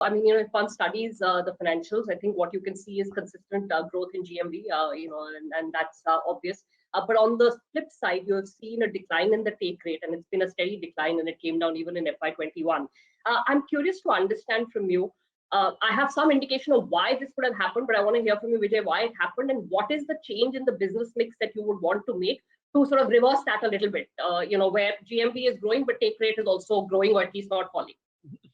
I mean, if one studies the financials, I think what you can see is consistent growth in GMV, and that's obvious. But on the flip side, you have seen a decline in the take rate, and it's been a steady decline, and it came down even in FY21. I'm curious to understand from you. I have some indication of why this would have happened, but I want to hear from you, Vijay, why it happened, and what is the change in the business mix that you would want to make to sort of reverse that a little bit, where GMV is growing, but take rate is also growing, or at least not falling.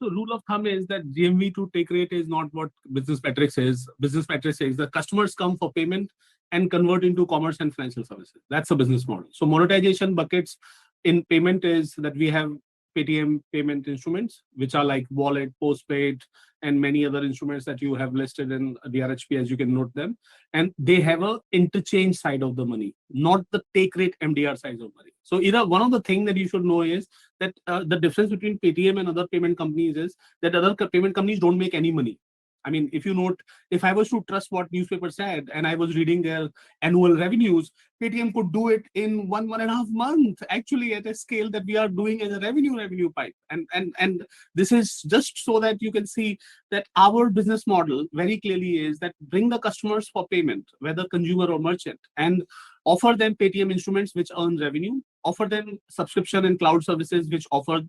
So rule of thumb is that GMV to take rate is not what business metrics is. Business metrics is the customers come for payment and convert into commerce and financial services. That's a business model. So monetization buckets in payment is that we have Paytm payment instruments, which are like wallet, postpaid, and many other instruments that you have listed in the RHP, as you can note them. And they have a interchange side of the money, not the take rate MDR side of money. So either one of the things that you should know is that the difference between Paytm and other payment companies is that other payment companies don't make any money. I mean, if you note, if I was to trust what newspaper said and I was reading their annual revenues, Paytm could do it in 1.5 months, actually at a scale that we are doing as a revenue pipe. And this is just so that you can see that our business model very clearly is that bring the customers for payment, whether consumer or merchant, and offer them Paytm instruments which earn revenue, offer them subscription and cloud services which offer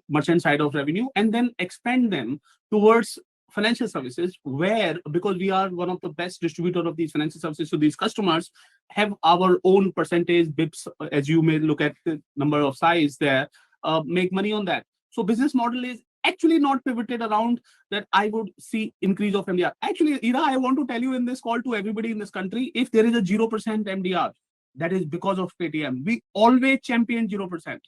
merchant side of revenue, and then expand them towards financial services, where, because we are one of the best distributor of these financial services to these customers, have our own percentage bips, as you may look at the number of size there, make money on that. So business model is actually not pivoted around that I would see increase of MDR. Actually, Ira, I want to tell you in this call to everybody in this country, if there is a 0% MDR, that is because of Paytm. We always champion 0%.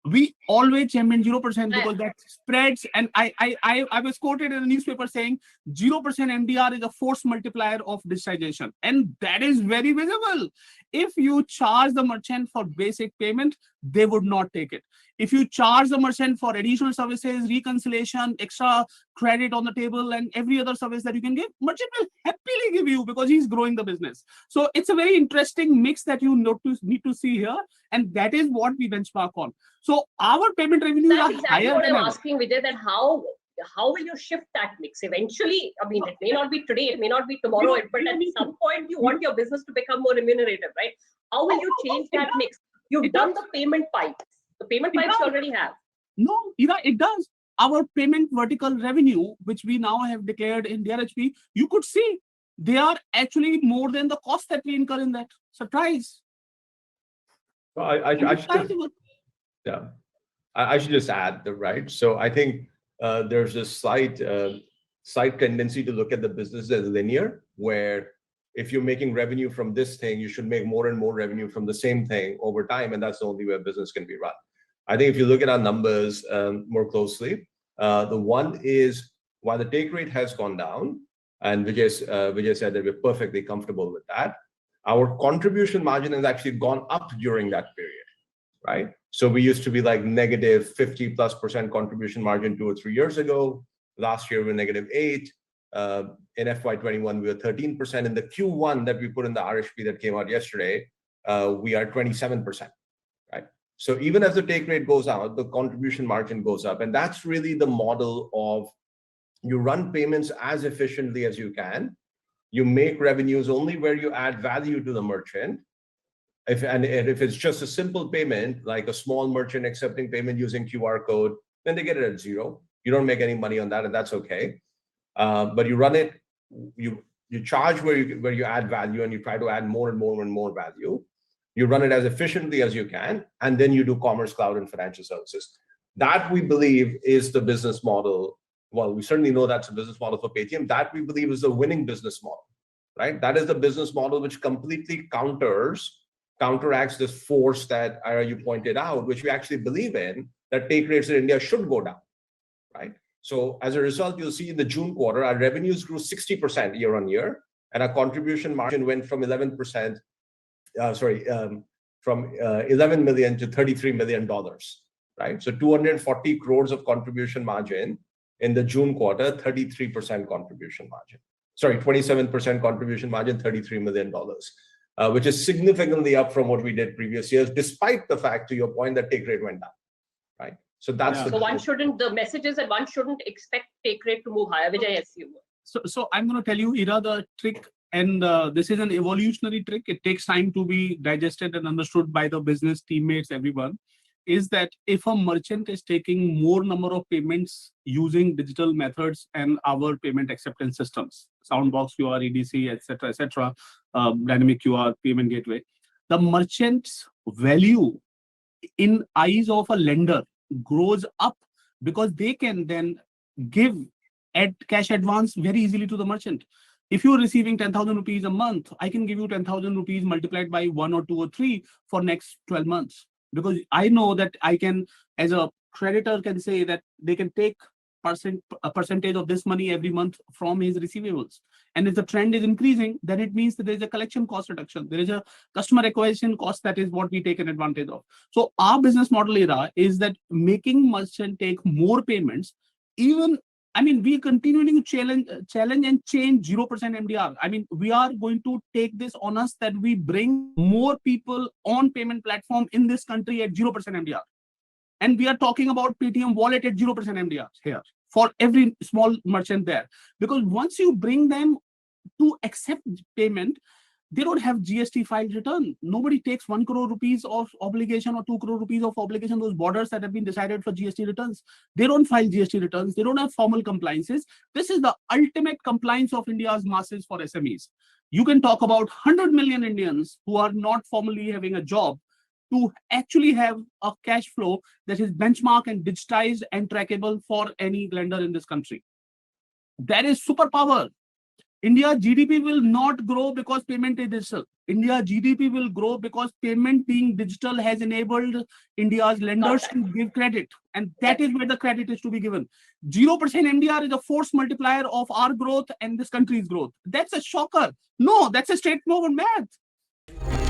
We always champion 0% because that spreads. And I was quoted in a newspaper saying 0% MDR is a force multiplier of digitization. And that is very visible. If you charge the merchant for basic payment, they would not take it. If you charge the merchant for additional services, reconciliation, extra credit on the table, and every other service that you can give, merchant will happily give you because he's growing the business. So it's a very interesting mix that you need to see here. And that is what we benchmark on. So our payment revenues are exactly higher what than I'm ever. asking, Vijay, that how will you shift that mix eventually? I mean, it may not be today, it may not be tomorrow, but at some point you want your business to become more remunerative, right? How will you change that mix? You've done the payment pipes. The payment pipes you already have. No, Ira, it does. Our payment vertical revenue, which we now have declared in DRHP, you could see they are actually more than the cost that we incur in that. Surprise. Well, I should just add that, right? So I think there's a slight tendency to look at the business as linear, where if you're making revenue from this thing, you should make more and more revenue from the same thing over time, and that's the only way business can be run. I think if you look at our numbers more closely, the one is while the take rate has gone down, and Vijay said that we're perfectly comfortable with that, our contribution margin has actually gone up during that period, right? So we used to be like negative 50+% contribution margin 2 or 3 years ago. Last year we were -8. In FY21 we were 13%. In the Q1 that we put in the RHP that came out yesterday, we are 27%, right? So even as the take rate goes out, the contribution margin goes up, and that's really the model of you run payments as efficiently as you can. You make revenues only where you add value to the merchant. If it's just a simple payment, like a small merchant accepting payment using QR code, then they get it at 0. You don't make any money on that, and that's okay. But you run it, you charge where you add value, and you try to add more and more and more value. You run it as efficiently as you can, and then you do commerce, cloud, and financial services. That we believe is the business model. Well, we certainly know that's a business model for Paytm. That we believe is a winning business model, right? That is the business model which completely counteracts this force that you pointed out, which we actually believe in, that take rates in India should go down, right? So as a result, you'll see in the June quarter, our revenues grew 60% year on year, and our contribution margin went from 11%, from 11 million to $33 million, right? So 240 crores of contribution margin in the June quarter, 33% contribution margin. Sorry, 27% contribution margin, $33 million, which is significantly up from what we did previous years, despite the fact, to your point, that take rate went down, right? So that's Yeah. the the message is that one shouldn't expect take rate to move higher. Vijay, yes, you. So I'm going to tell you, Ira, the trick, and this is an evolutionary trick. It takes time to be digested and understood by the business teammates, everyone, is that if a merchant is taking more number of payments using digital methods and our payment acceptance systems, Soundbox QR, EDC, etc., dynamic QR, payment gateway, the merchant's value in eyes of a lender grows up, because they can then give cash advance very easily to the merchant. If you're receiving 10,000 rupees a month, I can give you 10,000 rupees multiplied by 1 or 2 or 3 for next 12 months. Because I know that I can, as a creditor, can say that they can take a percentage of this money every month from his receivables. And if the trend is increasing, then it means that there is a collection cost reduction. There is a customer acquisition cost, that is what we take an advantage of. So our business model, Ira, is that making merchant take more payments, even, I mean, we continuing to challenge and change 0% MDR. I mean, we are going to take this on us that we bring more people on payment platform in this country at 0% MDR. And we are talking about Paytm wallet at 0% MDR here for every small merchant there. Because once you bring them to accept payment, they don't have GST filed return. Nobody takes 1 crore rupees of obligation or 2 crore rupees of obligation, those borders that have been decided for GST returns. They don't file GST returns. They don't have formal compliances. This is the ultimate compliance of India's masses for SMEs. You can talk about 100 million Indians who are not formally having a job to actually have a cash flow that is benchmarked and digitized and trackable for any lender in this country. That is superpower. India GDP will not grow because payment is digital. India GDP will grow because payment being digital has enabled India's lenders to give credit. And that is where the credit is to be given. 0% MDR is a force multiplier of our growth and this country's growth. That's a shocker. No, that's a straightforward math.